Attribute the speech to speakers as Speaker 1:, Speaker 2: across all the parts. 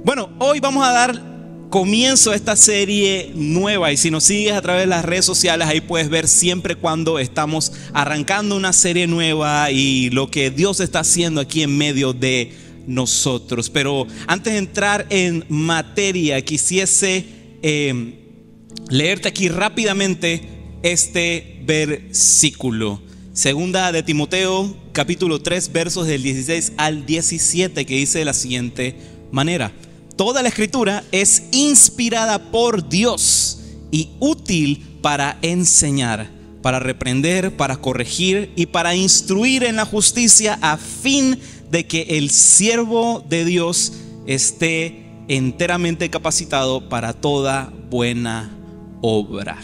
Speaker 1: Bueno, hoy vamos a dar comienzo a esta serie nueva, y si nos sigues a través de las redes sociales, ahí puedes ver siempre cuando estamos arrancando una serie nueva y lo que Dios está haciendo aquí en medio de nosotros. Pero antes de entrar en materia, quisiese leerte aquí rápidamente este versículo. Segunda de Timoteo, capítulo 3, versos del 16 al 17, que dice de la siguiente manera: toda la escritura es inspirada por Dios y útil para enseñar, para reprender, para corregir y para instruir en la justicia, a fin de que el siervo de Dios esté enteramente capacitado para toda buena obra.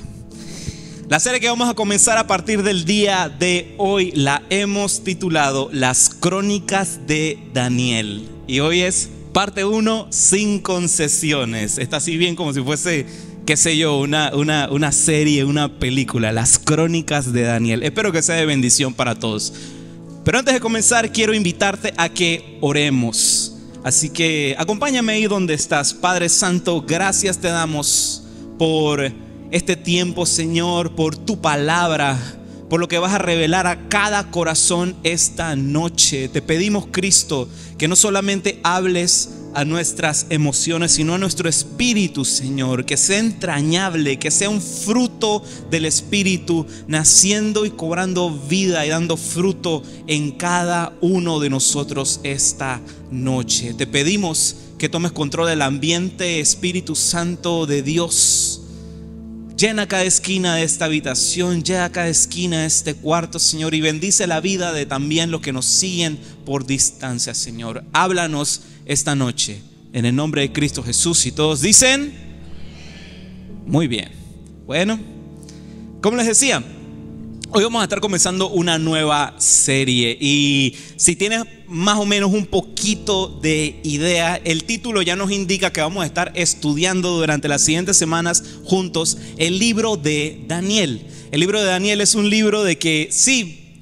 Speaker 1: La serie que vamos a comenzar a partir del día de hoy la hemos titulado Las Crónicas de Daniel. Y hoy es parte 1, sin concesiones. Está así bien como si fuese, qué sé yo, una serie, una película. Las Crónicas de Daniel. Espero que sea de bendición para todos. Pero antes de comenzar, quiero invitarte a que oremos. Así que acompáñame ahí donde estás. Padre Santo, gracias te damos por este tiempo, Señor, por tu palabra, por lo que vas a revelar a cada corazón esta noche. Te pedimos, Cristo, que no solamente hables a nuestras emociones, sino a nuestro espíritu, Señor, que sea entrañable, que sea un fruto del espíritu, naciendo y cobrando vida y dando fruto en cada uno de nosotros esta noche. Te pedimos que tomes control del ambiente, Espíritu Santo de Dios. Llena cada esquina de esta habitación, llena cada esquina de este cuarto, Señor, y bendice la vida de también los que nos siguen por distancia, Señor. Háblanos esta noche, en el nombre de Cristo Jesús. Y todos dicen, muy bien. Bueno, como les decía, hoy vamos a estar comenzando una nueva serie. Y si tienes más o menos un poquito de idea, el título ya nos indica que vamos a estar estudiando durante las siguientes semanas juntos el libro de Daniel. El libro de Daniel es un libro de que sí,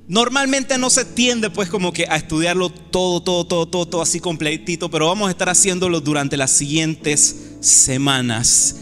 Speaker 1: normalmente no se tiende pues como que a estudiarlo todo así completito, pero vamos a estar haciéndolo durante las siguientes semanas.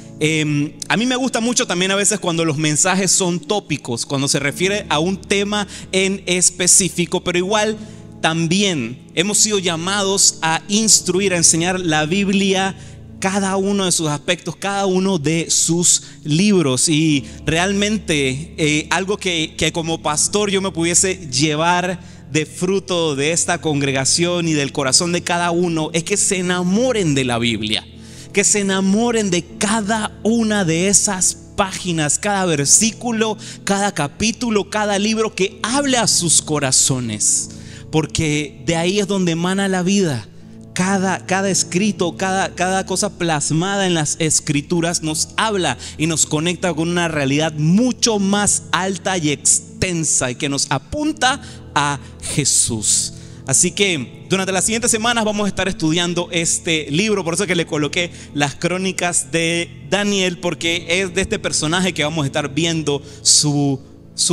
Speaker 1: A mí me gusta mucho también a veces cuando los mensajes son tópicos, cuando se refiere a un tema en específico, pero igual también hemos sido llamados a instruir, a enseñar la Biblia, cada uno de sus aspectos, cada uno de sus libros. Y realmente algo que como pastor yo me pudiese llevar de fruto de esta congregación y del corazón de cada uno es que se enamoren de la Biblia, que se enamoren de cada una de esas páginas, cada versículo, cada capítulo, cada libro, que hable a sus corazones, porque de ahí es donde emana la vida. Cada escrito, cada cosa plasmada en las escrituras nos habla y nos conecta con una realidad mucho más alta y extensa, y que nos apunta a Jesús. Así que durante las siguientes semanas vamos a estar estudiando este libro. Por eso que le coloqué Las Crónicas de Daniel, porque es de este personaje que vamos a estar viendo su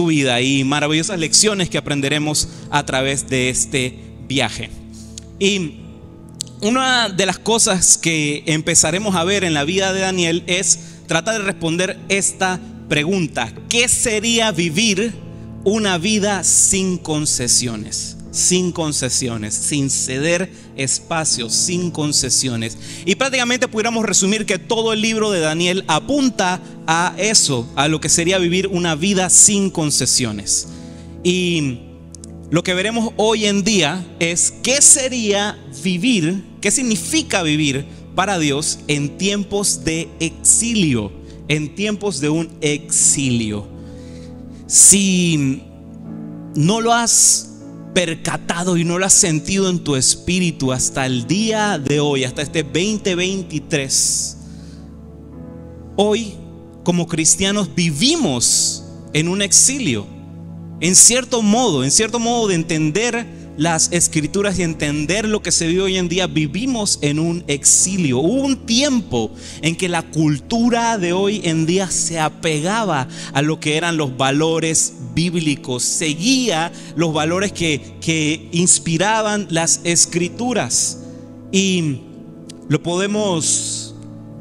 Speaker 1: vida y maravillosas lecciones que aprenderemos a través de este viaje. Y una de las cosas que empezaremos a ver en la vida de Daniel es tratar de responder esta pregunta: ¿qué sería vivir una vida sin concesiones? Sin concesiones, sin ceder espacio, sin concesiones. Y prácticamente pudiéramos resumir que todo el libro de Daniel apunta a eso, a lo que sería vivir una vida sin concesiones. Y lo que veremos hoy en día es qué sería vivir, qué significa vivir para Dios en tiempos de exilio, en tiempos de un exilio. Si no lo has percatado y no lo has sentido en tu espíritu hasta el día de hoy, hasta este 2023, hoy como cristianos vivimos en un exilio, en cierto modo de entender las escrituras y entender lo que se vive hoy en día. Vivimos en un exilio. Hubo un tiempo en que la cultura de hoy en día se apegaba a lo que eran los valores bíblicos, seguía los valores que inspiraban las escrituras. Y lo podemos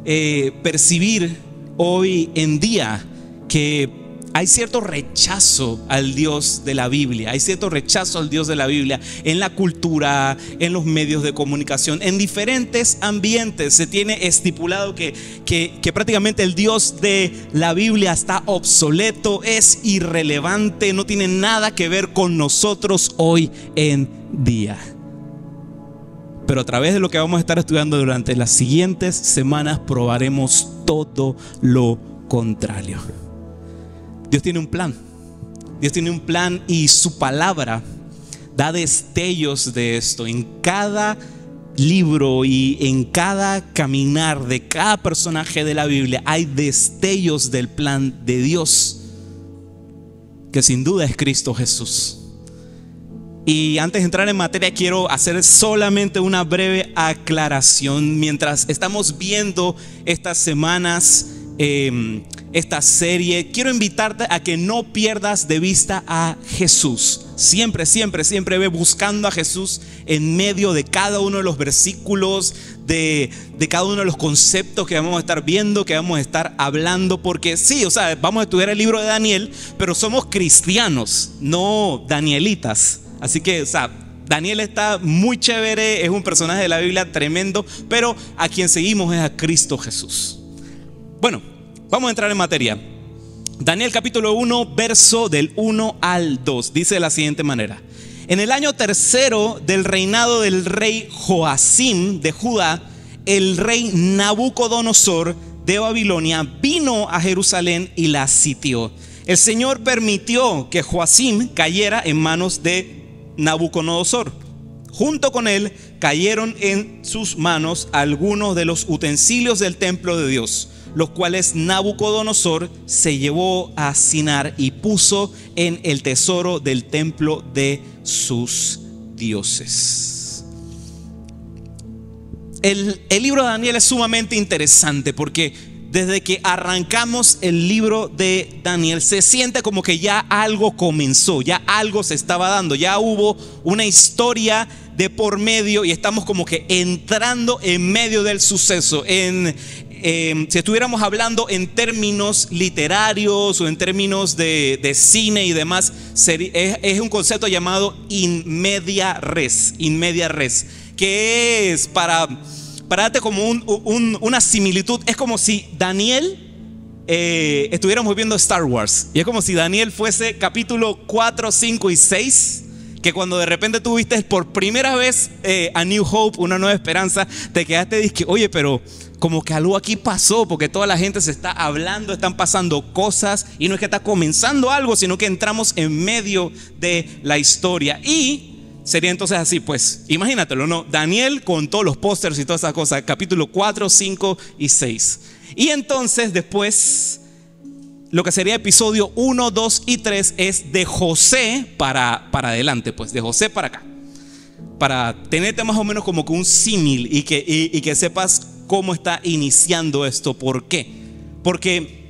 Speaker 1: percibir hoy en día, que hay cierto rechazo al Dios de la Biblia. Hay cierto rechazo al Dios de la Biblia en la cultura, en los medios de comunicación, en diferentes ambientes. Se tiene estipulado que prácticamente el Dios de la Biblia está obsoleto, es irrelevante, no tiene nada que ver con nosotros hoy en día. Pero a través de lo que vamos a estar estudiando durante las siguientes semanas, probaremos todo lo contrario. Dios tiene un plan. Dios tiene un plan y su palabra da destellos de esto. En cada libro y en cada caminar de cada personaje de la Biblia hay destellos del plan de Dios, que sin duda es Cristo Jesús. Y antes de entrar en materia, quiero hacer solamente una breve aclaración. Mientras estamos viendo estas semanas esta serie, quiero invitarte a que no pierdas de vista a Jesús. Siempre, siempre, siempre ve buscando a Jesús en medio de cada uno de los versículos, de cada uno de los conceptos que vamos a estar viendo, que vamos a estar hablando. Porque sí, o sea, vamos a estudiar el libro de Daniel, pero somos cristianos, no danielitas. Así que, o sea, Daniel está muy chévere, es un personaje de la Biblia tremendo, pero a quien seguimos es a Cristo Jesús. Bueno, vamos a entrar en materia. Daniel capítulo 1, verso del 1 al 2, dice de la siguiente manera: en el año tercero del reinado del rey Joacim de Judá, el rey Nabucodonosor de Babilonia vino a Jerusalén y la sitió. El Señor permitió que Joacim cayera en manos de Nabucodonosor. Junto con él cayeron en sus manos algunos de los utensilios del templo de Dios, los cuales Nabucodonosor se llevó a Sinar y puso en el tesoro del templo de sus dioses. El libro de Daniel es sumamente interesante porque desde que arrancamos el libro de Daniel se siente como que ya algo comenzó, ya algo se estaba dando, ya hubo una historia de por medio y estamos como que entrando en medio del suceso. Si estuviéramos hablando en términos literarios o en términos de cine y demás, es un concepto llamado in media res, que es para darte como una similitud. Es como si Daniel estuviéramos viendo Star Wars, y es como si Daniel fuese capítulo 4, 5 y 6, que cuando de repente tú viste por primera vez A New Hope, una nueva esperanza, te quedaste y dices, oye, pero como que algo aquí pasó, porque toda la gente se está hablando, están pasando cosas, y no es que está comenzando algo, sino que entramos en medio de la historia. Y sería entonces así, pues, imagínatelo, ¿no? Daniel con todos los pósters y todas esas cosas, capítulo 4, 5 y 6. Y entonces después, lo que sería episodio 1, 2 y 3 es de José para adelante, pues, de José para acá. Para tenerte más o menos como que un símil y que sepas cómo está iniciando esto. ¿Por qué? Porque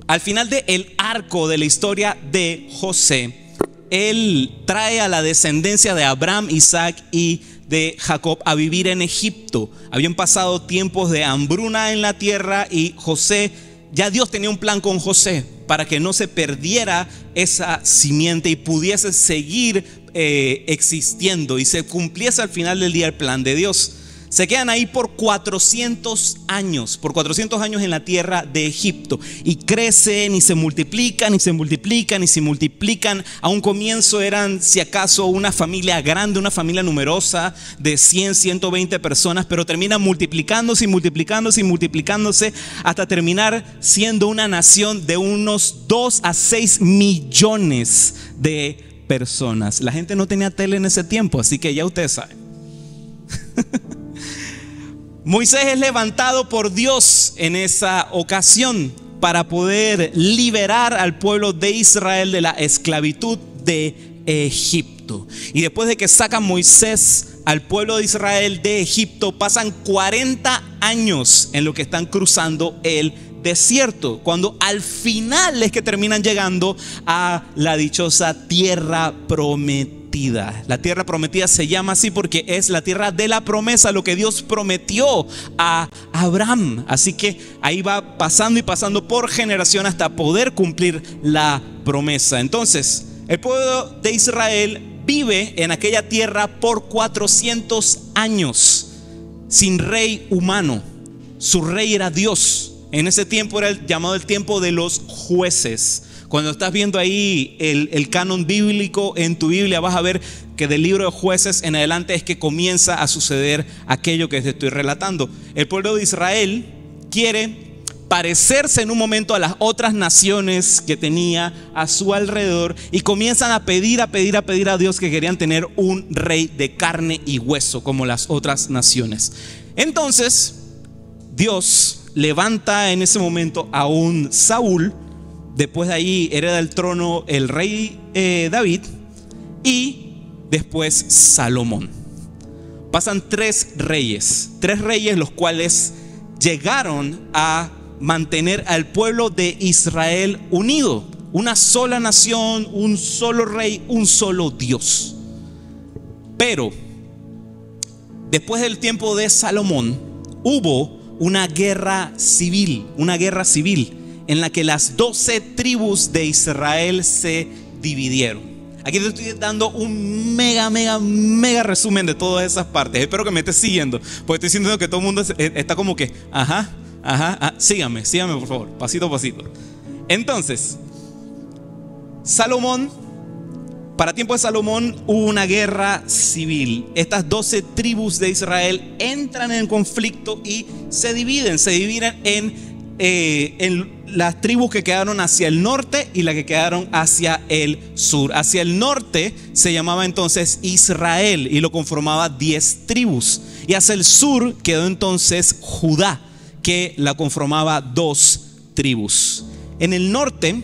Speaker 1: al final del arco de la historia de José, él trae a la descendencia de Abraham, Isaac y de Jacob a vivir en Egipto. Habían pasado tiempos de hambruna en la tierra y José, ya Dios tenía un plan con José para que no se perdiera esa simiente y pudiese seguir existiendo y se cumpliese al final del día el plan de Dios. Se quedan ahí por 400 años en la tierra de Egipto, y crecen y se multiplican y se multiplican y se multiplican. A un comienzo eran, si acaso, una familia grande, una familia numerosa de 100, 120 personas, pero terminan multiplicándose y multiplicándose y multiplicándose hasta terminar siendo una nación de unos 2 a 6 millones de personas. La gente no tenía tele en ese tiempo, así que ya ustedes saben. Moisés es levantado por Dios en esa ocasión para poder liberar al pueblo de Israel de la esclavitud de Egipto. Y después de que saca Moisés al pueblo de Israel de Egipto, pasan 40 años en lo que están cruzando el desierto, cuando al final es que terminan llegando a la dichosa tierra prometida. prometida. La tierra prometida se llama así porque es la tierra de la promesa, lo que Dios prometió a Abraham. Así que ahí va pasando y pasando por generación hasta poder cumplir la promesa. Entonces, el pueblo de Israel vive en aquella tierra por 400 años sin rey humano. Su rey era Dios. En ese tiempo era llamado el tiempo de los jueces. Cuando estás viendo ahí el canon bíblico en tu Biblia, vas a ver que del libro de Jueces en adelante es que comienza a suceder aquello que te estoy relatando. El pueblo de Israel quiere parecerse en un momento a las otras naciones que tenía a su alrededor y comienzan a pedir a Dios que querían tener un rey de carne y hueso como las otras naciones. Entonces Dios levanta en ese momento a un Saúl. Después de ahí hereda el trono el rey David y después Salomón. Pasan tres reyes los cuales llegaron a mantener al pueblo de Israel unido. Una sola nación, un solo rey, un solo Dios. Pero después del tiempo de Salomón hubo una guerra civil en la que las 12 tribus de Israel se dividieron. Aquí te estoy dando un mega resumen de todas esas partes. Espero que me estés siguiendo, porque estoy sintiendo que todo el mundo está como que, sígame por favor, pasito a pasito. Entonces, para tiempo de Salomón hubo una guerra civil. Estas 12 tribus de Israel entran en conflicto y se dividen en las tribus que quedaron hacia el norte y las que quedaron hacia el sur. Hacia el norte se llamaba entonces Israel y lo conformaba 10 tribus. Y hacia el sur quedó entonces Judá, que la conformaba 2 tribus. En el norte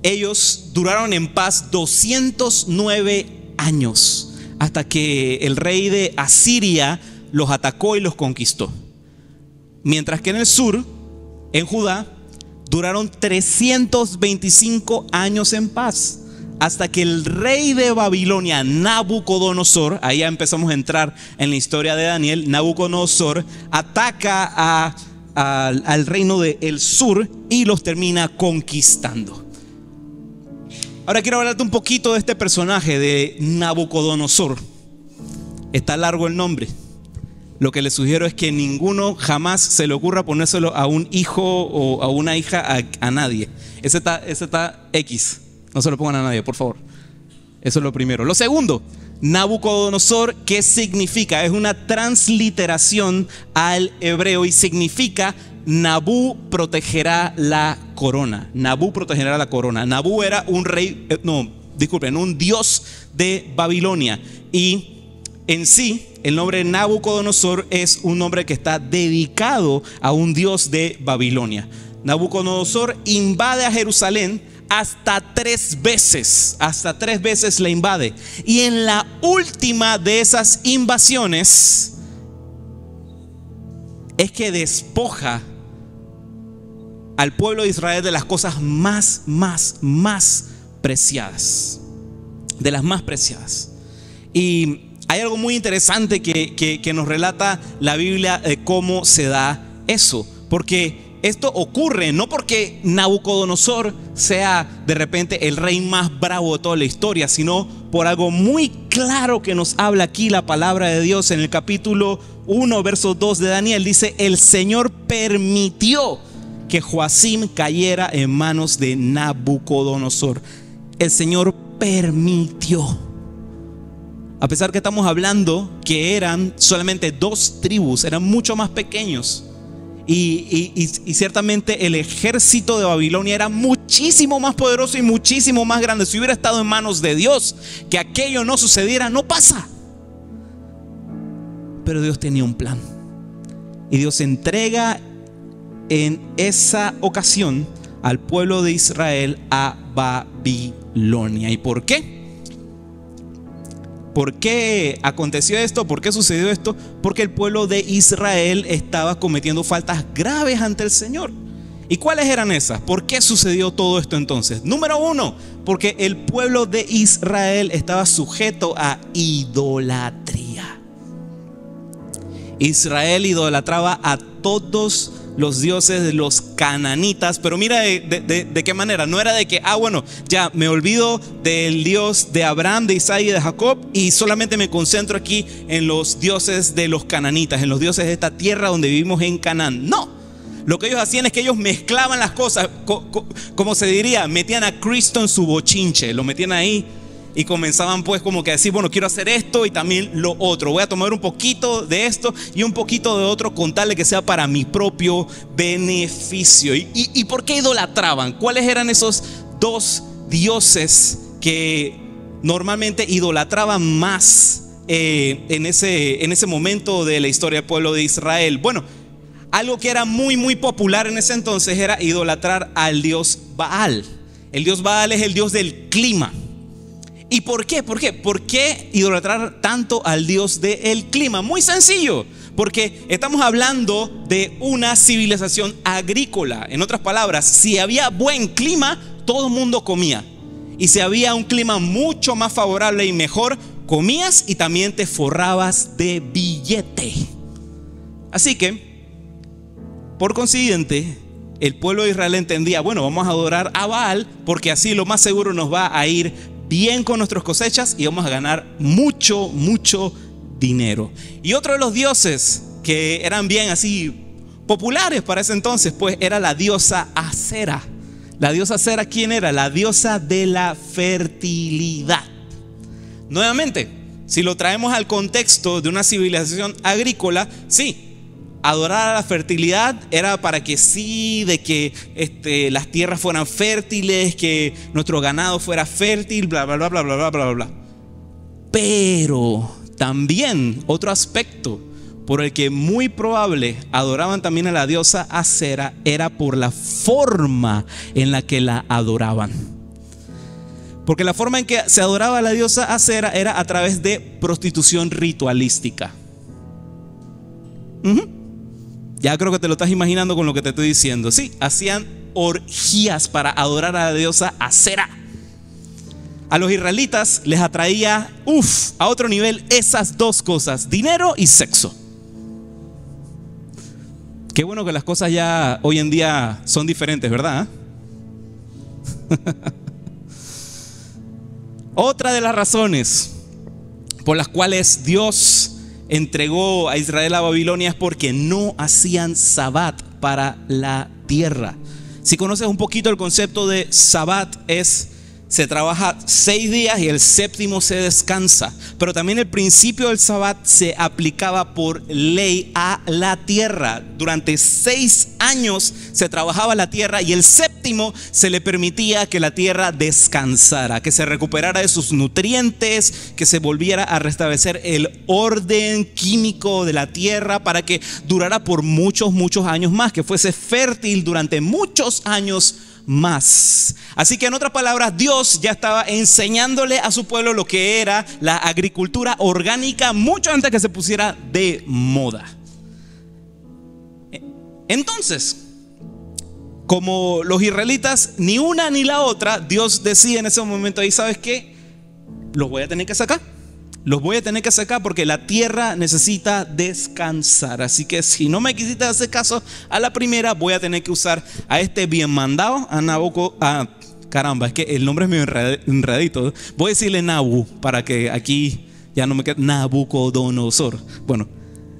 Speaker 1: ellos duraron en paz 209 años hasta que el rey de Asiria los atacó y los conquistó. Mientras que en el sur, en Judá, duraron 325 años en paz hasta que el rey de Babilonia, Nabucodonosor, ahí ya empezamos a entrar en la historia de Daniel. Nabucodonosor ataca al reino del sur y los termina conquistando. Ahora quiero hablarte un poquito de este personaje de Nabucodonosor. Está largo el nombre. Lo que les sugiero es que ninguno jamás se le ocurra ponérselo a un hijo o a una hija a nadie. Ese está X. No se lo pongan a nadie, por favor. Eso es lo primero. Lo segundo, Nabucodonosor, ¿qué significa? Es una transliteración al hebreo y significa Nabú protegerá la corona. Nabú protegerá la corona. Nabú era un rey, un dios de Babilonia. Y en sí, el nombre Nabucodonosor es un nombre que está dedicado a un dios de Babilonia. Nabucodonosor invade a Jerusalén hasta 3 veces. Hasta 3 veces la invade. Y en la última de esas invasiones es que despoja al pueblo de Israel de las cosas más preciadas. De las más preciadas. Y hay algo muy interesante que nos relata la Biblia de cómo se da eso. Porque esto ocurre no porque Nabucodonosor sea de repente el rey más bravo de toda la historia, sino por algo muy claro que nos habla aquí la palabra de Dios en el capítulo 1, verso 2 de Daniel. Dice: el Señor permitió que Joacim cayera en manos de Nabucodonosor. El Señor permitió. A pesar que estamos hablando que eran solamente 2 tribus, eran mucho más pequeños. Y ciertamente el ejército de Babilonia era muchísimo más poderoso y muchísimo más grande. Si hubiera estado en manos de Dios, que aquello no sucediera, no pasa. Pero Dios tenía un plan. Y Dios entrega en esa ocasión al pueblo de Israel a Babilonia. ¿Y por qué? ¿Por qué aconteció esto? ¿Por qué sucedió esto? Porque el pueblo de Israel estaba cometiendo faltas graves ante el Señor. ¿Y cuáles eran esas? ¿Por qué sucedió todo esto entonces? Número uno, porque el pueblo de Israel estaba sujeto a idolatría. Israel idolatraba a todos los dioses de los cananitas, pero mira de qué manera. No era de que, bueno, ya me olvido del Dios de Abraham, de Isaac y de Jacob y solamente me concentro aquí en los dioses de los cananitas, en los dioses de esta tierra donde vivimos en Canaán. No. Lo que ellos hacían es que ellos mezclaban las cosas, como se diría, metían a Cristo en su bochinche, lo metían ahí y comenzaban pues como que a decir, bueno, quiero hacer esto y también lo otro. Voy a tomar un poquito de esto y un poquito de otro con tal de que sea para mi propio beneficio. ¿Y por qué idolatraban? ¿Cuáles eran esos dos dioses que normalmente idolatraban más en ese momento de la historia del pueblo de Israel? Bueno, algo que era muy muy popular en ese entonces era idolatrar al dios Baal. El dios Baal es el dios del clima. ¿Y por qué? ¿Por qué idolatrar tanto al dios del clima? Muy sencillo, porque estamos hablando de una civilización agrícola. En otras palabras, si había buen clima, todo el mundo comía. Y si había un clima mucho más favorable y mejor, comías y también te forrabas de billete. Así que por consiguiente, el pueblo de Israel entendía, bueno, vamos a adorar a Baal porque así lo más seguro nos va a ir bien con nuestras cosechas y vamos a ganar mucho, mucho dinero. Y otro de los dioses que eran bien así populares para ese entonces, pues era la diosa Acera. La diosa Acera, ¿quién era? La diosa de la fertilidad. Nuevamente, si lo traemos al contexto de una civilización agrícola, sí, adorar a la fertilidad era para que sí, de que las tierras fueran fértiles, que nuestro ganado fuera fértil, bla, bla, bla, bla, bla, bla, bla, bla. Pero también otro aspecto por el que muy probable adoraban también a la diosa Acera era por la forma en la que la adoraban. Porque la forma en que se adoraba a la diosa Acera era a través de prostitución ritualística. Ya creo que te lo estás imaginando con lo que te estoy diciendo. Sí, hacían orgías para adorar a la diosa Acera. A los israelitas les atraía, a otro nivel, esas dos cosas: dinero y sexo. Qué bueno que las cosas ya hoy en día son diferentes, ¿verdad? Otra de las razones por las cuales Dios entregó a Israel a Babilonia es porque no hacían Sabbat para la tierra. Si conoces un poquito el concepto de Sabbat, se trabaja 6 días y el séptimo se descansa. Pero también el principio del Sabbat se aplicaba por ley a la tierra. Durante 6 años se trabajaba la tierra y el séptimo se le permitía que la tierra descansara, que se recuperara de sus nutrientes, que se volviera a restablecer el orden químico de la tierra para que durara por muchos, muchos años más, que fuese fértil durante muchos años más. Así que en otras palabras, Dios ya estaba enseñándole a su pueblo lo que era la agricultura orgánica mucho antes que se pusiera de moda. Entonces, como los israelitas ni una ni la otra, Dios decide en ese momento ahí, ¿sabes qué? Los voy a tener que sacar. Los voy a tener que sacar porque la tierra necesita descansar. Así que si no me quisiste hacer caso a la primera, voy a tener que usar a este bien mandado, a Nabucodonosor. Caramba, es que el nombre es medio enredadito. Voy a decirle Nabu para que aquí ya no me quede Nabucodonosor. Bueno,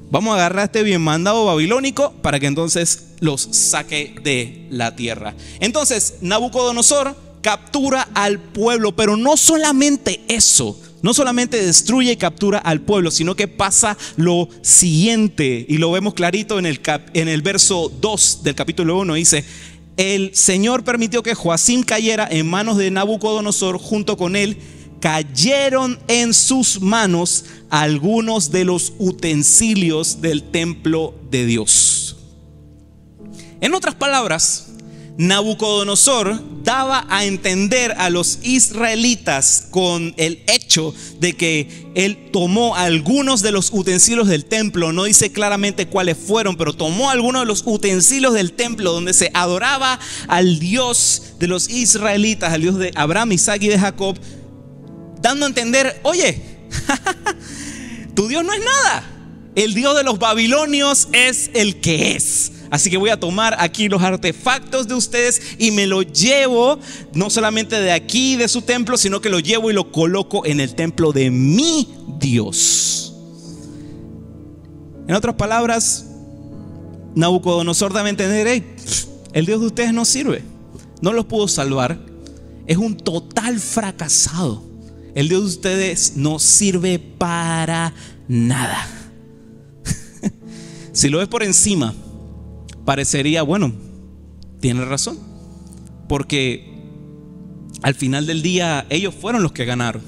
Speaker 1: vamos a agarrar a este bien mandado babilónico para que entonces los saque de la tierra. Entonces Nabucodonosor captura al pueblo, pero no solamente eso. No solamente destruye y captura al pueblo, sino que pasa lo siguiente. Y lo vemos clarito en el verso 2 del capítulo 1. Dice: el Señor permitió que Joacim cayera en manos de Nabucodonosor. Junto con él cayeron en sus manos algunos de los utensilios del templo de Dios. En otras palabras, Nabucodonosor daba a entender a los israelitas con el hecho de que él tomó algunos de los utensilios del templo, no dice claramente cuáles fueron, pero tomó algunos de los utensilios del templo donde se adoraba al Dios de los israelitas, al Dios de Abraham, Isaac y de Jacob, dando a entender, oye, tu Dios no es nada, el Dios de los babilonios es el que es. Así que voy a tomar aquí los artefactos de ustedes y me lo llevo no solamente de aquí, de su templo, sino que lo llevo y lo coloco en el templo de mi Dios. En otras palabras, Nabucodonosor debe entender, hey, el Dios de ustedes no sirve, no los pudo salvar, es un total fracasado. El Dios de ustedes no sirve para nada. Si lo ves por encima, parecería, bueno, tiene razón, porque al final del día ellos fueron los que ganaron.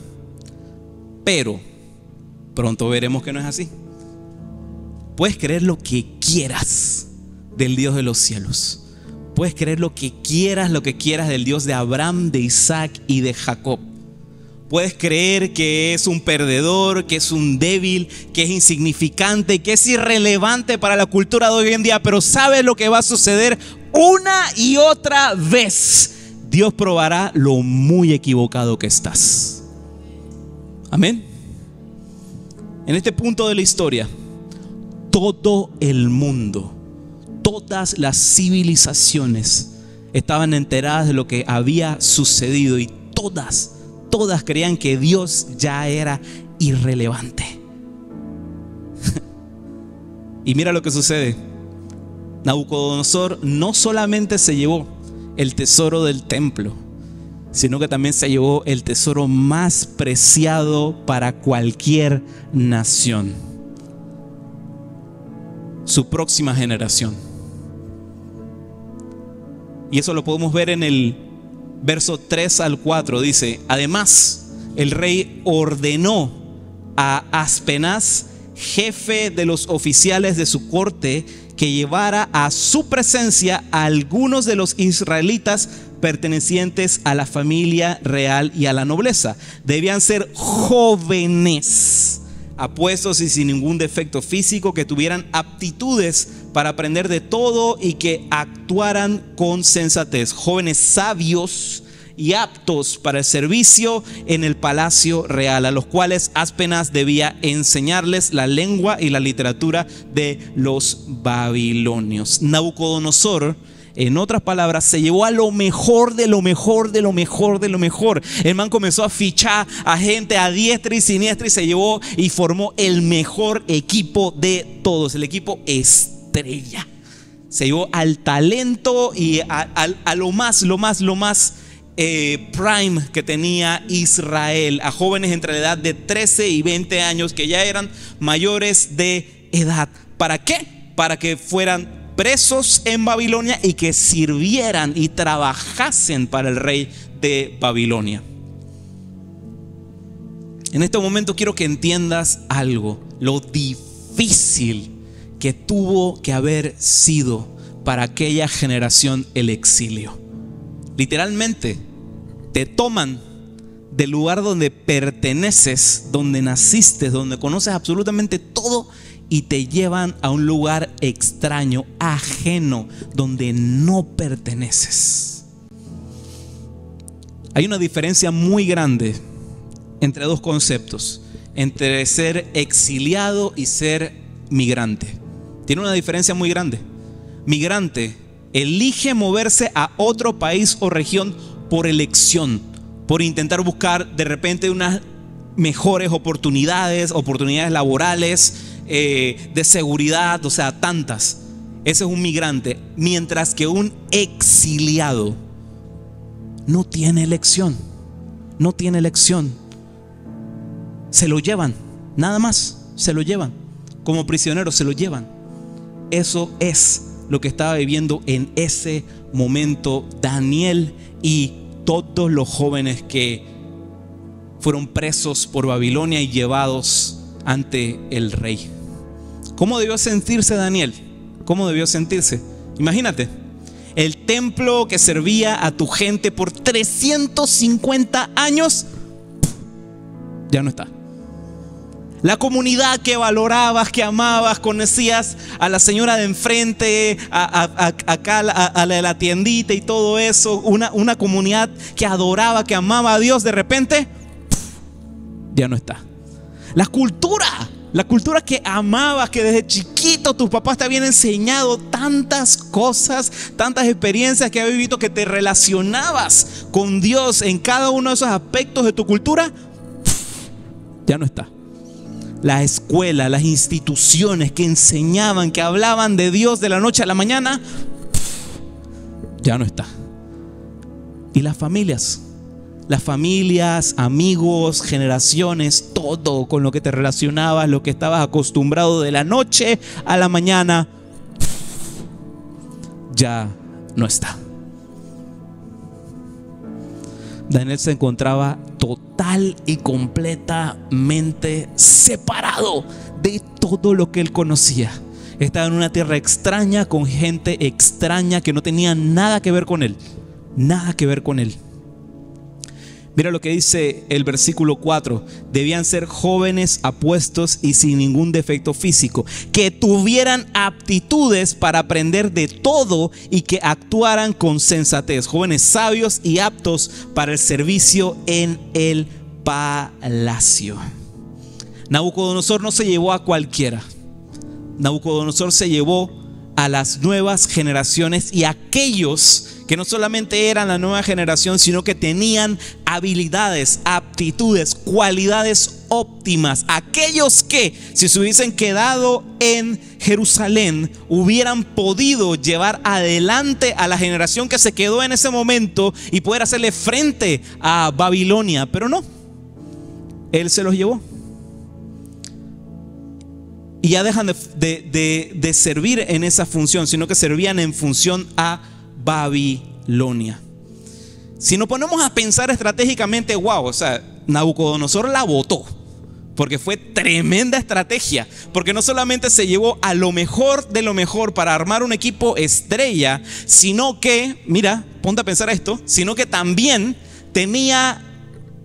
Speaker 1: Pero pronto veremos que no es así. Puedes creer lo que quieras del Dios de los cielos, puedes creer lo que quieras del Dios de Abraham, de Isaac y de Jacob. Puedes creer que es un perdedor, que es un débil, que es insignificante, que es irrelevante para la cultura de hoy en día, pero ¿sabes lo que va a suceder una y otra vez? Dios probará lo muy equivocado que estás. Amén. En este punto de la historia, todo el mundo, todas las civilizaciones estaban enteradas de lo que había sucedido y todas creían que Dios ya era irrelevante. Y mira lo que sucede. Nabucodonosor no solamente se llevó el tesoro del templo, sino que también se llevó el tesoro más preciado para cualquier nación: su próxima generación. Y eso lo podemos ver en el verso 3 al 4. Dice: además, el rey ordenó a Aspenaz, jefe de los oficiales de su corte, que llevara a su presencia a algunos de los israelitas pertenecientes a la familia real y a la nobleza. Debían ser jóvenes, apuestos y sin ningún defecto físico, que tuvieran aptitudes para aprender de todo y que actuaran con sensatez. Jóvenes sabios y aptos para el servicio en el palacio real, a los cuales Aspenaz debía enseñarles la lengua y la literatura de los babilonios. Nabucodonosor, en otras palabras, se llevó a lo mejor de lo mejor de lo mejor de lo mejor. El man comenzó a fichar a gente a diestra y siniestra y se llevó y formó el mejor equipo de todos, el equipo estrella. Se llevó al talento y a lo más prime que tenía Israel, a jóvenes entre la edad de 13 y 20 años que ya eran mayores de edad. ¿Para qué? Para que fueran presos en Babilonia y que sirvieran y trabajasen para el rey de Babilonia. En este momento quiero que entiendas algo: lo difícil que tuvo que haber sido para aquella generación el exilio. Literalmente te toman del lugar donde perteneces, donde naciste, donde conoces absolutamente todo, y te llevan a un lugar extraño, ajeno, donde no perteneces. Hay una diferencia muy grande entre dos conceptos, entre ser exiliado y ser migrante. Tiene una diferencia muy grande. Migrante elige moverse a otro país o región por elección, por intentar buscar de repente unas mejores oportunidades laborales, de seguridad, o sea, tantas. Ese es un migrante. Mientras que un exiliado no tiene elección. No tiene elección. Se lo llevan, nada más, se lo llevan. Como prisionero se lo llevan. Eso es lo que estaba viviendo en ese momento Daniel y todos los jóvenes que fueron presos por Babilonia y llevados ante el rey. ¿Cómo debió sentirse Daniel? ¿Cómo debió sentirse? Imagínate, El templo que servía a tu gente por 350 años, ya no está. La comunidad que valorabas, que amabas, conocías a la señora de enfrente, acá a la de la tiendita y todo eso, una comunidad que adoraba, que amaba a Dios, de repente ya no está. La cultura que amabas, que desde chiquito tus papás te habían enseñado tantas cosas, tantas experiencias que habías vivido, que te relacionabas con Dios en cada uno de esos aspectos de tu cultura, ya no está. La escuela, las instituciones que enseñaban, que hablaban de Dios de la noche a la mañana, ya no está. Y las familias, amigos, generaciones, todo con lo que te relacionabas, lo que estabas acostumbrado de la noche a la mañana, ya no está. Daniel se encontraba total y completamente separado de todo lo que él conocía. Estaba en una tierra extraña, con gente extraña que no tenía nada que ver con él. Nada que ver con él. Mira lo que dice el versículo 4. Debían ser jóvenes, apuestos y sin ningún defecto físico, que tuvieran aptitudes para aprender de todo y que actuaran con sensatez. Jóvenes sabios y aptos para el servicio en el palacio. Nabucodonosor no se llevó a cualquiera. Nabucodonosor se llevó a las nuevas generaciones y a aquellos que no solamente eran la nueva generación, sino que tenían habilidades, aptitudes, cualidades óptimas. Aquellos que, si se hubiesen quedado en Jerusalén, hubieran podido llevar adelante a la generación que se quedó en ese momento y poder hacerle frente a Babilonia. Pero no, él se los llevó. Y ya dejan de servir en esa función, sino que servían en función a Babilonia. Si nos ponemos a pensar estratégicamente, wow, o sea, Nabucodonosor la botó, porque fue tremenda estrategia, porque no solamente se llevó a lo mejor de lo mejor para armar un equipo estrella, sino que, mira, ponte a pensar esto, sino que también tenía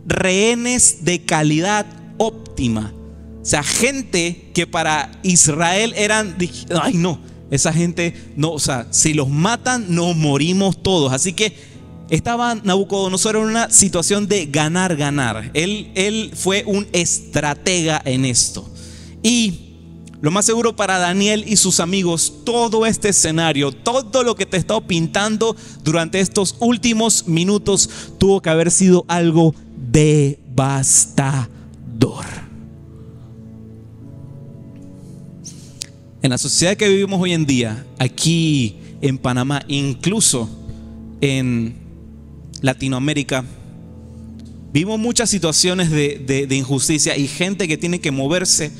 Speaker 1: rehenes de calidad óptima. O sea, gente que para Israel eran, ay no, esa gente no, o sea, si los matan nos morimos todos. Así que estaba Nabucodonosor en una situación de ganar. Él fue un estratega en esto. Y lo más seguro para Daniel y sus amigos, todo este escenario, todo lo que te he estado pintando durante estos últimos minutos, tuvo que haber sido algo devastador. En la sociedad que vivimos hoy en día, aquí en Panamá, incluso en Latinoamérica, vimos muchas situaciones de injusticia y gente que tiene que moverse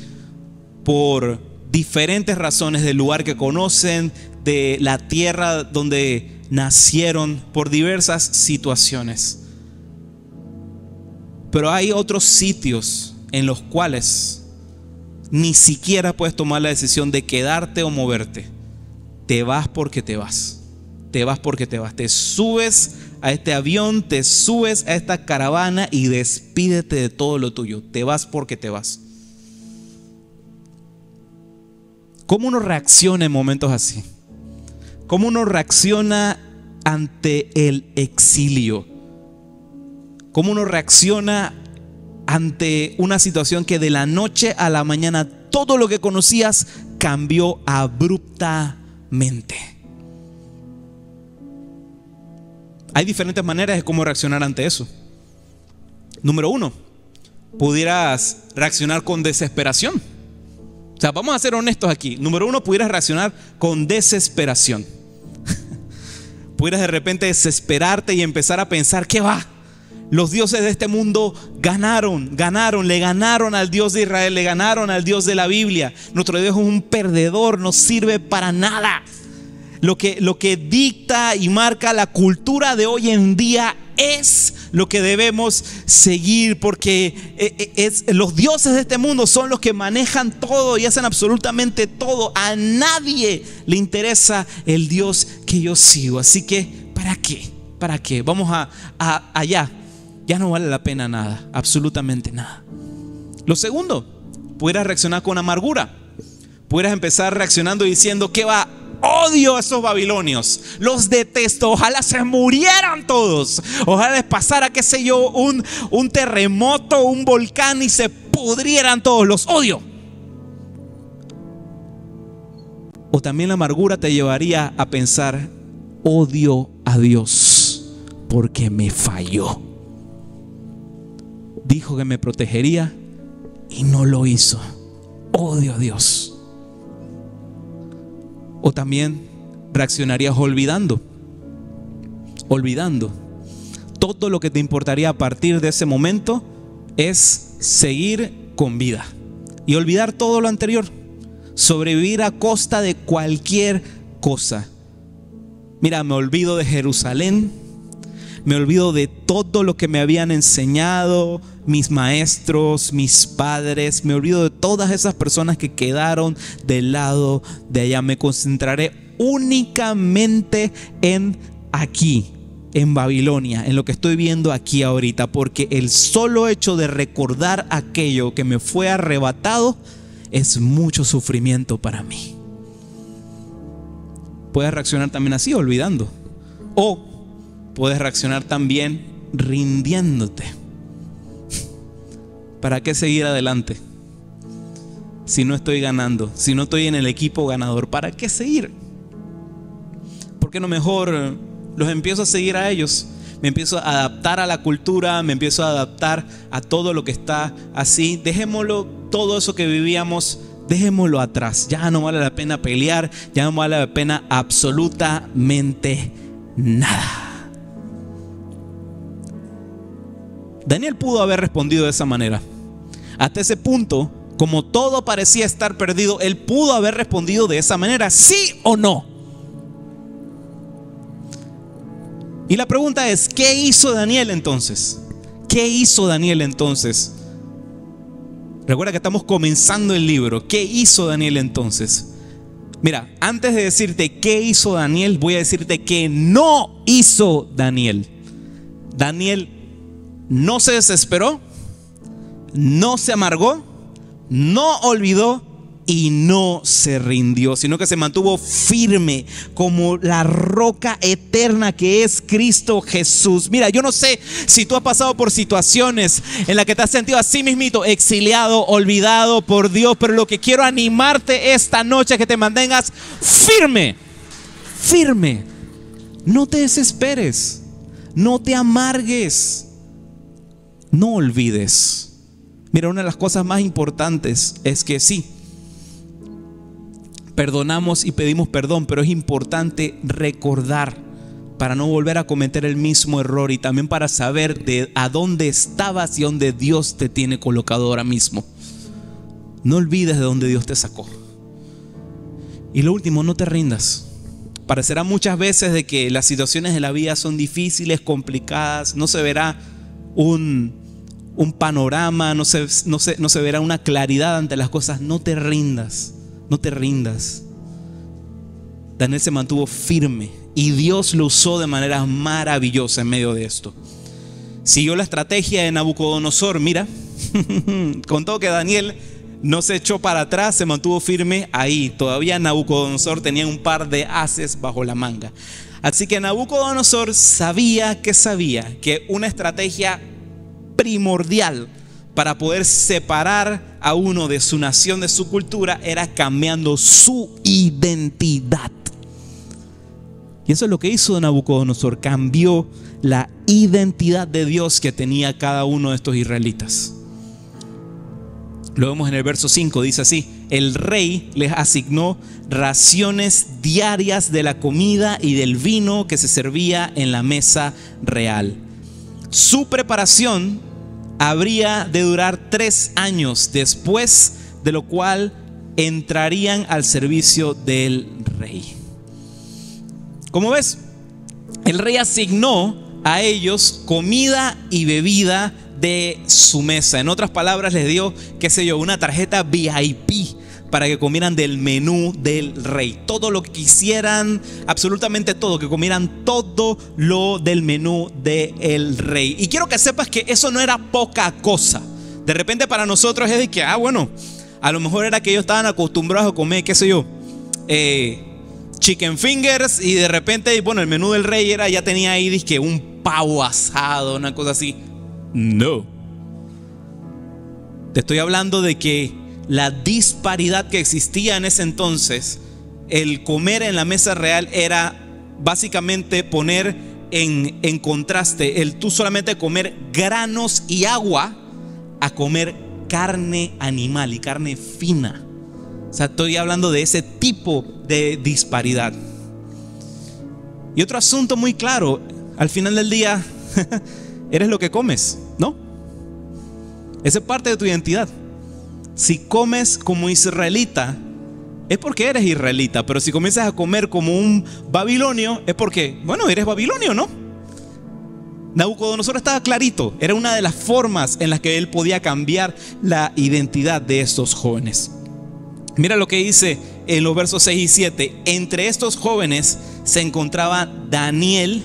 Speaker 1: por diferentes razones, del lugar que conocen, de la tierra donde nacieron, por diversas situaciones. Pero hay otros sitios en los cuales ni siquiera puedes tomar la decisión de quedarte o moverte. Te vas porque te vas. Te vas porque te vas. Te subes a este avión, te subes a esta caravana y despídete de todo lo tuyo. Te vas porque te vas. ¿Cómo uno reacciona en momentos así? ¿Cómo uno reacciona ante el exilio? ¿Cómo uno reacciona ante una situación que de la noche a la mañana todo lo que conocías cambió abruptamente? Hay diferentes maneras de cómo reaccionar ante eso. Número 1, pudieras reaccionar con desesperación. O sea, vamos a ser honestos aquí. Número 1, pudieras reaccionar con desesperación. Pudieras de repente desesperarte y empezar a pensar, ¿qué va? Los dioses de este mundo ganaron, le ganaron al Dios de Israel, le ganaron al Dios de la Biblia. Nuestro Dios es un perdedor, no sirve para nada. Lo que dicta y marca la cultura de hoy en día es lo que debemos seguir, porque los dioses de este mundo son los que manejan todo y hacen absolutamente todo. A nadie le interesa el Dios que yo sigo. Así que, ¿para qué? ¿Para qué? Vamos allá. Ya no vale la pena nada, absolutamente nada. Lo segundo, pudieras reaccionar con amargura. Pudieras empezar reaccionando diciendo: ¿qué va? Odio a esos babilonios, los detesto, ojalá se murieran todos, ojalá les pasara, qué sé yo, un terremoto, un volcán y se pudrieran todos, los odio. O también la amargura te llevaría a pensar: odio a Dios porque me falló. Dijo que me protegería y no lo hizo. Odio a Dios. O también reaccionarías olvidando. Todo lo que te importaría a partir de ese momento es seguir con vida y olvidar todo lo anterior. Sobrevivir a costa de cualquier cosa. Mira, me olvido de Jerusalén, me olvido de todo lo que me habían enseñado mis maestros, mis padres, me olvido de todas esas personas que quedaron del lado de allá. Me concentraré únicamente en aquí, en Babilonia, en lo que estoy viendo aquí ahorita, porque el solo hecho de recordar aquello que me fue arrebatado es mucho sufrimiento para mí. Puedes reaccionar también así, olvidando. O puedes reaccionar también rindiéndote. ¿Para qué seguir adelante? Si no estoy ganando, si no estoy en el equipo ganador, ¿para qué seguir? ¿Por qué no mejor los empiezo a seguir a ellos? Me empiezo a adaptar a la cultura, me empiezo a adaptar a todo lo que está así. Dejémoslo, todo eso que vivíamos, dejémoslo atrás. Ya no vale la pena pelear, ya no vale la pena absolutamente nada. Daniel pudo haber respondido de esa manera. Hasta ese punto, como todo parecía estar perdido, él pudo haber respondido de esa manera, ¿sí o no? Y la pregunta es, ¿qué hizo Daniel entonces? ¿Qué hizo Daniel entonces? Recuerda que estamos comenzando el libro. ¿Qué hizo Daniel entonces? Mira, antes de decirte qué hizo Daniel, voy a decirte qué no hizo Daniel. Daniel no se desesperó, no se amargó, no olvidó y no se rindió, sino que se mantuvo firme como la roca eterna que es Cristo Jesús. Mira, yo no sé si tú has pasado por situaciones en las que te has sentido así mismito, exiliado, olvidado por Dios, pero lo que quiero animarte esta noche es que te mantengas firme, firme. No te desesperes, no te amargues. No olvides. Mira, una de las cosas más importantes es que sí, perdonamos y pedimos perdón, pero es importante recordar para no volver a cometer el mismo error y también para saber de a dónde estabas y dónde Dios te tiene colocado ahora mismo. No olvides de dónde Dios te sacó. Y lo último, no te rindas. Parecerá muchas veces de que las situaciones de la vida son difíciles, complicadas, no se verá un panorama, no se verá una claridad ante las cosas. No te rindas, no te rindas. Daniel se mantuvo firme y Dios lo usó de manera maravillosa en medio de esto. Siguió la estrategia de Nabucodonosor. Mira, con todo que Daniel no se echó para atrás, se mantuvo firme ahí. Todavía Nabucodonosor tenía un par de ases bajo la manga. Así que Nabucodonosor sabía que una estrategia primordial para poder separar a uno de su nación, de su cultura, era cambiando su identidad. Y eso es lo que hizo Nabucodonosor. Cambió la identidad de Dios que tenía cada uno de estos israelitas. Lo vemos en el verso 5, dice así: el rey les asignó raciones diarias de la comida y del vino que se servía en la mesa real. Su preparación habría de durar 3 años, después de lo cual entrarían al servicio del rey. Como ves, el rey asignó a ellos comida y bebida de su mesa. En otras palabras, les dio, qué sé yo, una tarjeta VIP para que comieran del menú del rey. Todo lo que quisieran, absolutamente todo, que comieran todo lo del menú del rey. Y quiero que sepas que eso no era poca cosa. De repente para nosotros es de que, bueno, a lo mejor era que ellos estaban acostumbrados a comer, qué sé yo, chicken fingers, y de repente, bueno, el menú del rey ya tenía ahí, dizque, un pavo asado, una cosa así. No. Te estoy hablando de que la disparidad que existía en ese entonces, el comer en la mesa real era básicamente poner en contraste el tú solamente comer granos y agua a comer carne animal y carne fina. O sea, estoy hablando de ese tipo de disparidad. Y otro asunto muy claro, al final del día, eres lo que comes, ¿no? Esa es parte de tu identidad. Si comes como israelita, es porque eres israelita. Pero si comienzas a comer como un babilonio, es porque, bueno, eres babilonio, ¿no? Nabucodonosor estaba clarito. Era una de las formas en las que él podía cambiar la identidad de estos jóvenes. Mira lo que dice en los versos 6 y 7. Entre estos jóvenes se encontraban Daniel,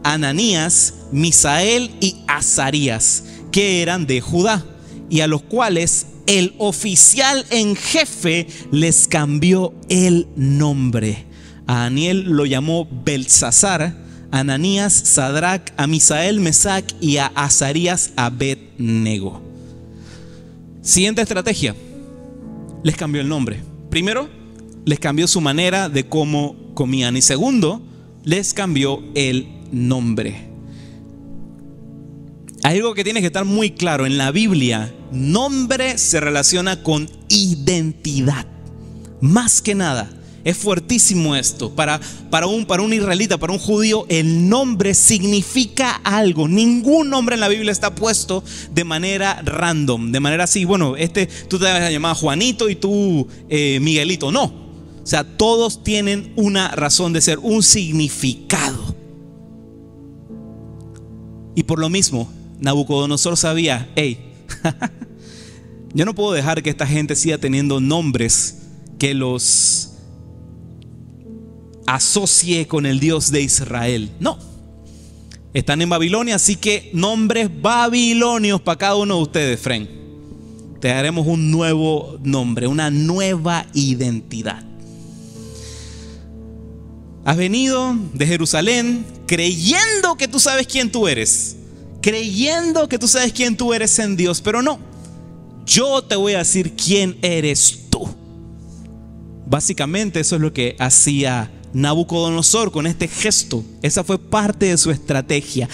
Speaker 1: Ananías, Misael y Azarías, que eran de Judá, y a los cuales el oficial en jefe les cambió el nombre. A Daniel lo llamó Belsasar, a Ananías Sadrac, a Misael Mesac y a Azarías Abed-nego. Siguiente estrategia: les cambió el nombre. Primero, les cambió su manera de cómo comían, y segundo, les cambió el nombre. Hay algo que tiene que estar muy claro en la Biblia: nombre se relaciona con identidad. Más que nada, es fuertísimo esto. Para un israelita, para un judío, el nombre significa algo. Ningún nombre en la Biblia está puesto de manera random, de manera así, bueno, tú te vas a llamar Juanito y tú Miguelito. No. O sea, todos tienen una razón de ser, un significado. Y por lo mismo, Nabucodonosor sabía, yo no puedo dejar que esta gente siga teniendo nombres que los asocie con el Dios de Israel. No. Están en Babilonia, así que nombres babilonios para cada uno de ustedes, friend. Te daremos un nuevo nombre, una nueva identidad. Has venido de Jerusalén creyendo que tú sabes quién tú eres, creyendo que tú sabes quién tú eres en Dios, pero no. Yo te voy a decir quién eres tú. Básicamente eso es lo que hacía Nabucodonosor con este gesto. Esa fue parte de su estrategia.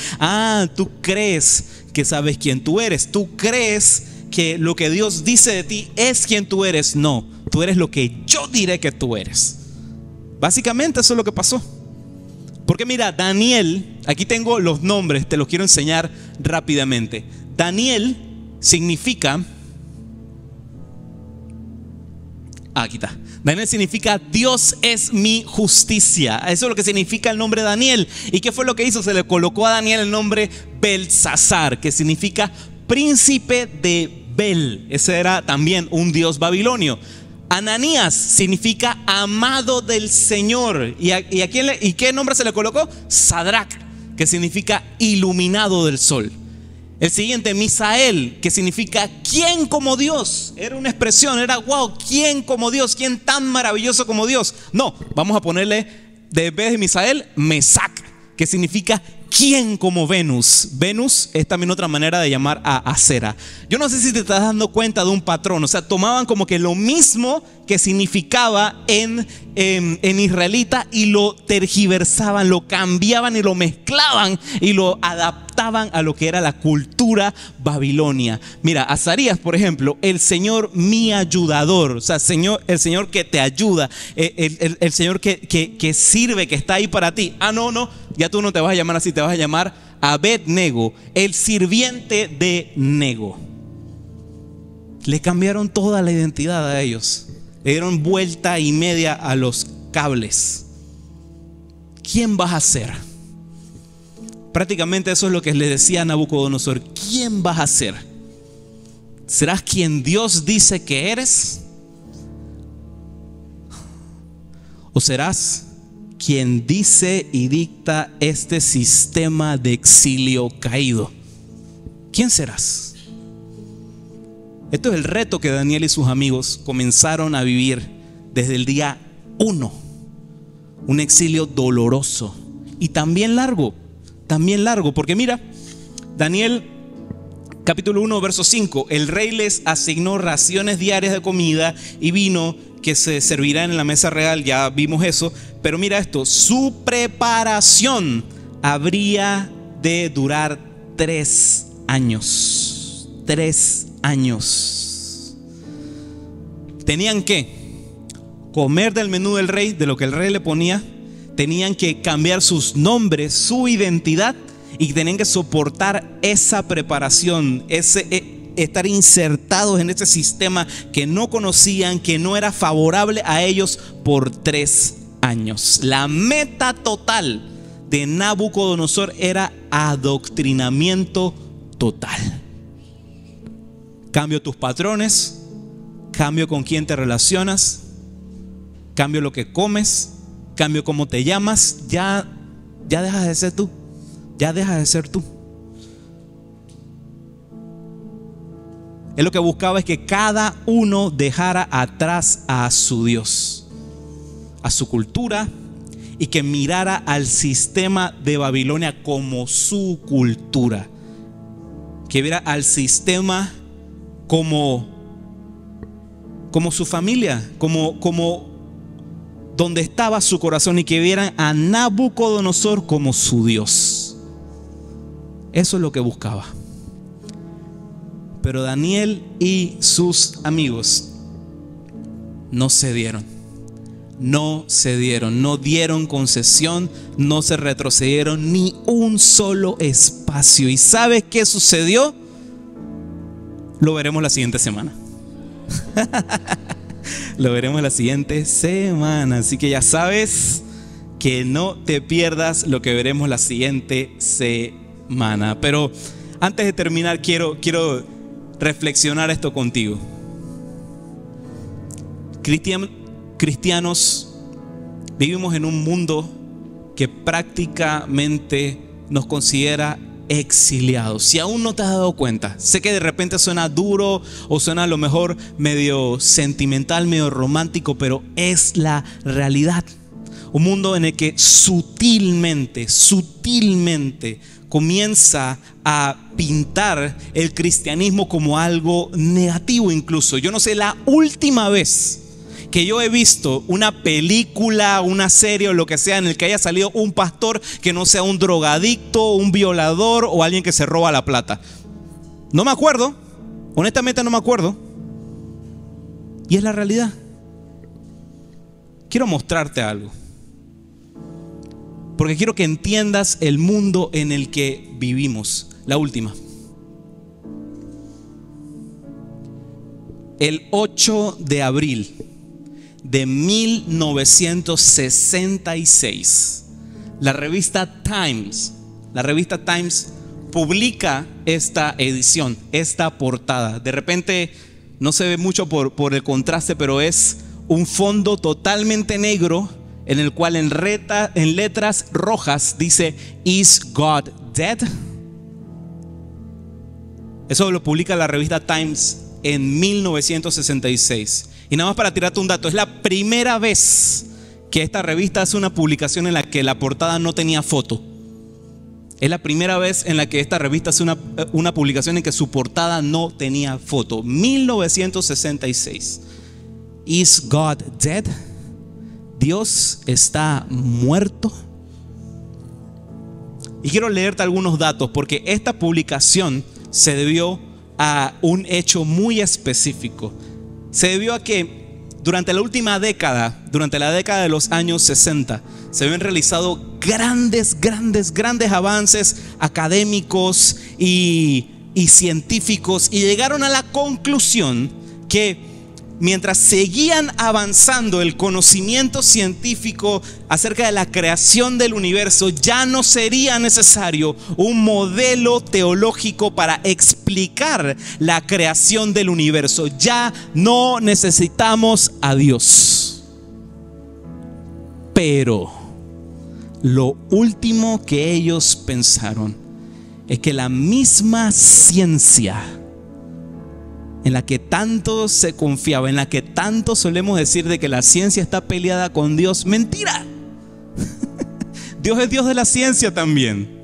Speaker 1: Tú crees que sabes quién tú eres. Tú crees que lo que Dios dice de ti es quién tú eres. No, tú eres lo que yo diré que tú eres. Básicamente eso es lo que pasó. Porque mira, Daniel, aquí tengo los nombres, te los quiero enseñar rápidamente. Daniel significa, aquí está. Daniel significa Dios es mi justicia. Eso es lo que significa el nombre Daniel. ¿Y qué fue lo que hizo? Se le colocó a Daniel el nombre Belsasar, que significa príncipe de Bel. Ese era también un dios babilonio. Ananías significa amado del Señor. ¿Y qué nombre se le colocó? Sadrac, que significa iluminado del sol. El siguiente, Misael, que significa ¿quién como Dios? Era una expresión, era wow, ¿quién como Dios? ¿Quién tan maravilloso como Dios? No, vamos a ponerle de vez de Misael, Mesac, que significa ¿quién como Venus? Venus es también otra manera de llamar a Acera. Yo no sé si te estás dando cuenta de un patrón. O sea, tomaban como que lo mismo que significaba en israelita y lo tergiversaban, lo cambiaban y lo mezclaban y lo adaptaban a lo que era la cultura babilonia. Mira, Azarías, por ejemplo, el Señor mi ayudador. O sea, el Señor que te ayuda, el Señor que sirve, que está ahí para ti. No, ya tú no te vas a llamar así, te vas a llamar Abed-nego, el sirviente de Nego. Le cambiaron toda la identidad a ellos. Le dieron vuelta y media a los cables. ¿Quién vas a ser? Prácticamente eso es lo que le decía a Nabucodonosor. ¿Quién vas a ser? ¿Serás quien Dios dice que eres? ¿O serás quien dice y dicta este sistema de exilio caído? ¿Quién serás? Esto es el reto que Daniel y sus amigos comenzaron a vivir desde el día 1. Un exilio doloroso y también largo, porque mira, Daniel capítulo 1 verso 5, el rey les asignó raciones diarias de comida y vino que se servirán en la mesa real, ya vimos eso, pero mira esto, su preparación habría de durar 3 años. 3 años. Tenían que comer del menú del rey, de lo que el rey le ponía. Tenían que cambiar sus nombres, su identidad, y tenían que soportar esa preparación, estar insertados en ese sistema que no conocían, que no era favorable a ellos por 3 años. La meta total de Nabucodonosor era adoctrinamiento total. Cambio tus patrones, cambio con quién te relacionas, cambio lo que comes, cambio cómo te llamas. Ya dejas de ser tú. Ya dejas de ser tú. Él lo que buscaba es que cada uno dejara atrás a su Dios, a su cultura, y que mirara al sistema de Babilonia como su cultura, que viera al sistema como su familia, como donde estaba su corazón, y que vieran a Nabucodonosor como su Dios. Eso es lo que buscaba. Pero Daniel y sus amigos no cedieron, no dieron concesión, no se retrocedieron ni un solo espacio. ¿Y sabes qué sucedió? Lo veremos la siguiente semana. Lo veremos la siguiente semana. Así que ya sabes que no te pierdas lo que veremos la siguiente semana. Pero antes de terminar, quiero reflexionar esto contigo. Cristianos, vivimos en un mundo que prácticamente nos considera exiliados. Si aún no te has dado cuenta, sé que de repente suena duro o suena a lo mejor medio sentimental, medio romántico, pero es la realidad. Un mundo en el que sutilmente comienza a pintar el cristianismo como algo negativo incluso. Yo no sé la última vez que yo he visto una película, una serie o lo que sea en el que haya salido un pastor que no sea un drogadicto, un violador o alguien que se roba la plata. No me acuerdo, honestamente no me acuerdo. Y es la realidad. Quiero mostrarte algo, porque quiero que entiendas el mundo en el que vivimos. La última. El 8 de abril de 1966, la revista Times publica esta edición, esta portada. De repente no se ve mucho por el contraste, pero es un fondo totalmente negro en el cual en letras rojas dice "Is God dead?". Eso lo publica la revista Times en 1966. Y nada más para tirarte un dato, es la primera vez que esta revista hace una publicación en la que la portada no tenía foto. Es la primera vez en la que esta revista hace una publicación en que su portada no tenía foto. 1966. ¿Is God dead? ¿Dios está muerto? Y quiero leerte algunos datos, porque esta publicación se debió a un hecho muy específico. Se debió a que durante la última década, durante la década de los años 60, se habían realizado grandes avances académicos y científicos, y llegaron a la conclusión que mientras seguían avanzando el conocimiento científico acerca de la creación del universo, ya no sería necesario un modelo teológico para explicar la creación del universo. Ya no necesitamos a Dios. Pero lo último que ellos pensaron es que la misma ciencia en la que tanto se confiaba, en la que tanto solemos decir de que la ciencia está peleada con Dios, mentira. Dios es Dios de la ciencia también.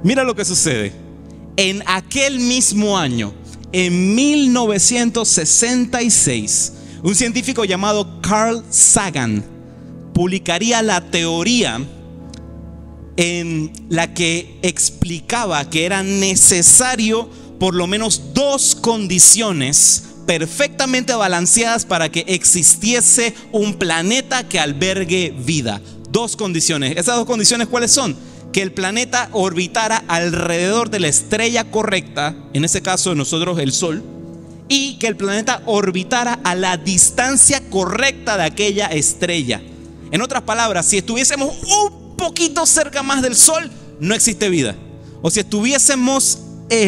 Speaker 1: Mira lo que sucede. En aquel mismo año, en 1966, un científico llamado Carl Sagan publicaría la teoría en la que explicaba que era necesario por lo menos dos condiciones perfectamente balanceadas para que existiese un planeta que albergue vida. Dos condiciones. ¿Esas dos condiciones cuáles son? Que el planeta orbitara alrededor de la estrella correcta, en ese caso nosotros el Sol, y que el planeta orbitara a la distancia correcta de aquella estrella. En otras palabras, si estuviésemos un poquito cerca más del Sol, no existe vida. O si estuviésemos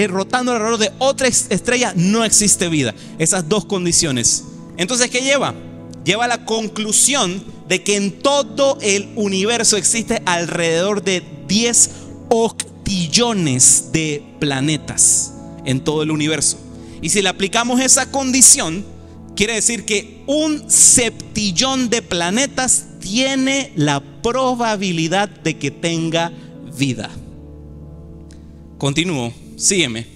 Speaker 1: rotando alrededor de otra estrella, no existe vida. Esas dos condiciones. Entonces, ¿qué lleva? Lleva a la conclusión de que en todo el universo existe alrededor de 10 octillones de planetas en todo el universo. Y si le aplicamos esa condición, quiere decir que un septillón de planetas tiene la probabilidad de que tenga vida. Continúo. Sígueme.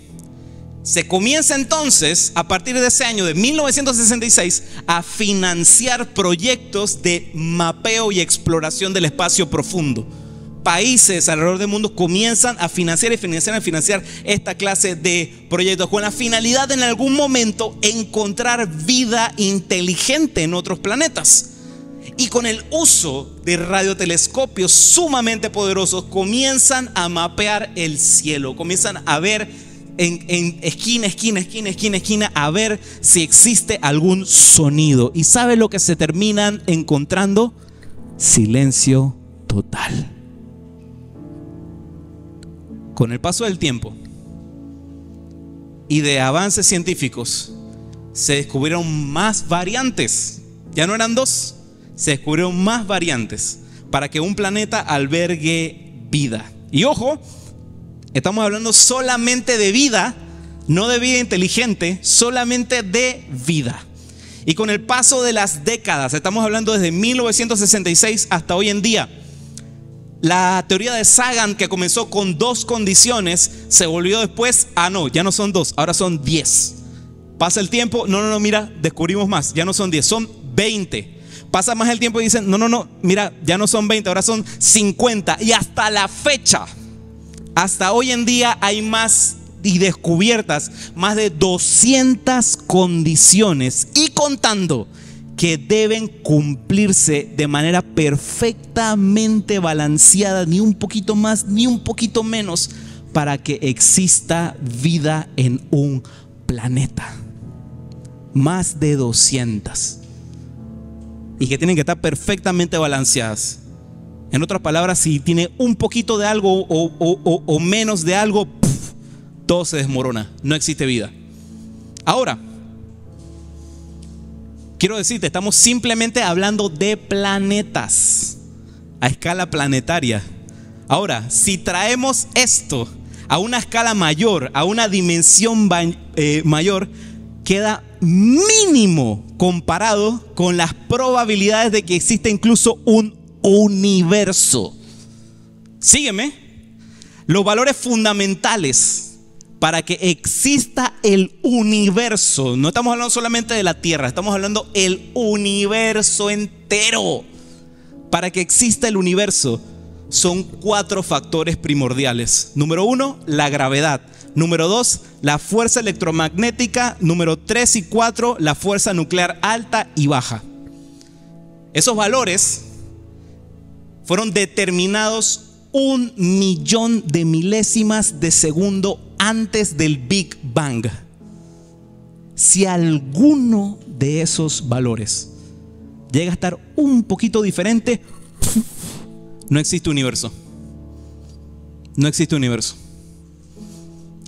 Speaker 1: Se comienza entonces, a partir de ese año de 1966, a financiar proyectos de mapeo y exploración del espacio profundo. Países alrededor del mundo comienzan a financiar esta clase de proyectos con la finalidad de en algún momento encontrar vida inteligente en otros planetas. Y con el uso de radiotelescopios sumamente poderosos comienzan a mapear el cielo, comienzan a ver en esquina, a ver si existe algún sonido. ¿Y sabe lo que se terminan encontrando? Silencio total. Con el paso del tiempo y de avances científicos, se descubrieron más variantes. Ya no eran dos. Se descubrieron más variantes para que un planeta albergue vida. Y ojo, estamos hablando solamente de vida, no de vida inteligente, solamente de vida. Y con el paso de las décadas, estamos hablando desde 1966 hasta hoy en día, la teoría de Sagan, que comenzó con dos condiciones, se volvió después, ya no son dos, ahora son 10. Pasa el tiempo, mira, descubrimos más, ya no son 10, son 20. Pasa más el tiempo y dicen, mira, ya no son 20, ahora son 50. Y hasta la fecha, hasta hoy en día hay más y descubiertas más de 200 condiciones y contando que deben cumplirse de manera perfectamente balanceada, ni un poquito más ni un poquito menos, para que exista vida en un planeta. Más de 200. Y que tienen que estar perfectamente balanceadas. En otras palabras, si tiene un poquito de algo o menos de algo, todo se desmorona, no existe vida. Ahora, quiero decirte, estamos simplemente hablando de planetas a escala planetaria. Ahora, si traemos esto a una escala mayor, a una dimensión mayor, queda mínimo comparado con las probabilidades de que exista incluso un universo. Sígueme. Los valores fundamentales para que exista el universo, no estamos hablando solamente de la Tierra, estamos hablando del universo entero. Para que exista el universo son 4 factores primordiales. Número 1, la gravedad. Número 2, la fuerza electromagnética. Número 3 y 4, la fuerza nuclear alta y baja. Esos valores fueron determinados 1 millón de milésimas de segundo antes del Big Bang. si alguno de esos valores llega a estar un poquito diferente, no existe universo. No existe universo.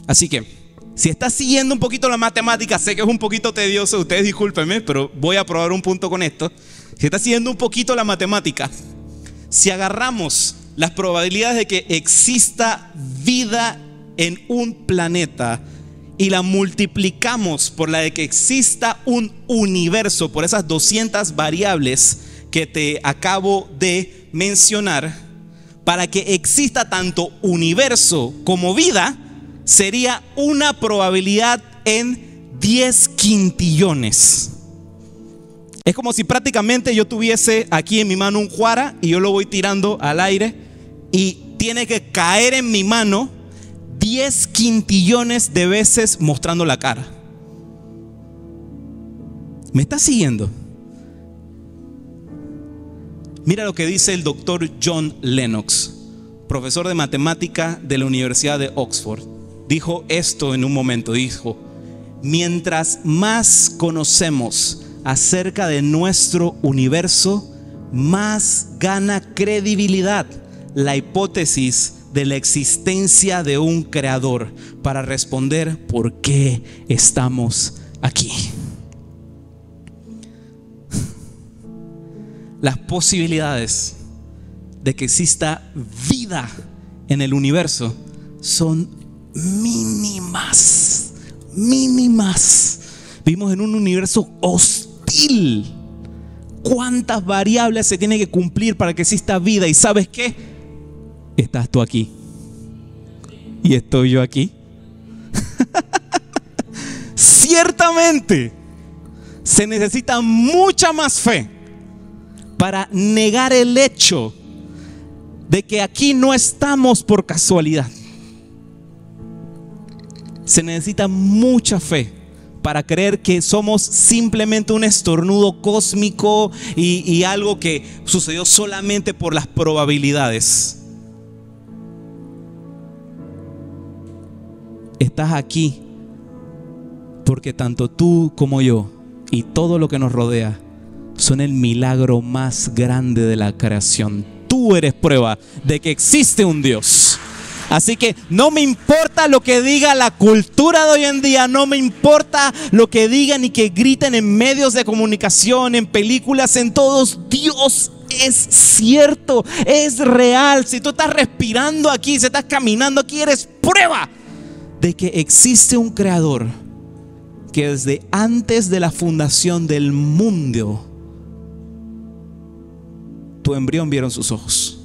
Speaker 1: Así que, si estás siguiendo un poquito la matemática, sé que es un poquito tedioso, ustedes discúlpenme, pero voy a probar un punto con esto. Si estás siguiendo un poquito la matemática, si agarramos las probabilidades de que exista vida en un planeta y la multiplicamos por la de que exista un universo, por esas 200 variables que te acabo de mencionar, para que exista tanto universo como vida, sería una probabilidad en 10 quintillones. Es como si prácticamente yo tuviese aquí en mi mano un juara y yo lo voy tirando al aire y tiene que caer en mi mano 10 quintillones de veces mostrando la cara. ¿Me estás siguiendo? Mira lo que dice el doctor John Lennox, profesor de matemática de la Universidad de Oxford. Dijo esto en un momento, dijo: mientras más conocemos acerca de nuestro universo, más gana credibilidad la hipótesis de la existencia de un creador para responder por qué estamos aquí. Las posibilidades de que exista vida en el universo son mínimas, mínimas. Vivimos en un universo hostil. ¿Cuántas variables se tienen que cumplir para que exista vida? ¿Y sabes qué? Estás tú aquí y estoy yo aquí. Ciertamente se necesita mucha más fe para negar el hecho de que aquí no estamos por casualidad. Se necesita mucha fe para creer que somos simplemente un estornudo cósmico y algo que sucedió solamente por las probabilidades. Estás aquí porque tanto tú como yo y todo lo que nos rodea son el milagro más grande de la creación. Tú eres prueba de que existe un Dios. Así que no me importa lo que diga la cultura de hoy en día, no me importa lo que digan y que griten en medios de comunicación, en películas, en todos. Dios es cierto, es real. Si tú estás respirando aquí, si estás caminando aquí, eres prueba de que existe un creador que desde antes de la fundación del mundo, tu embrión vieron sus ojos.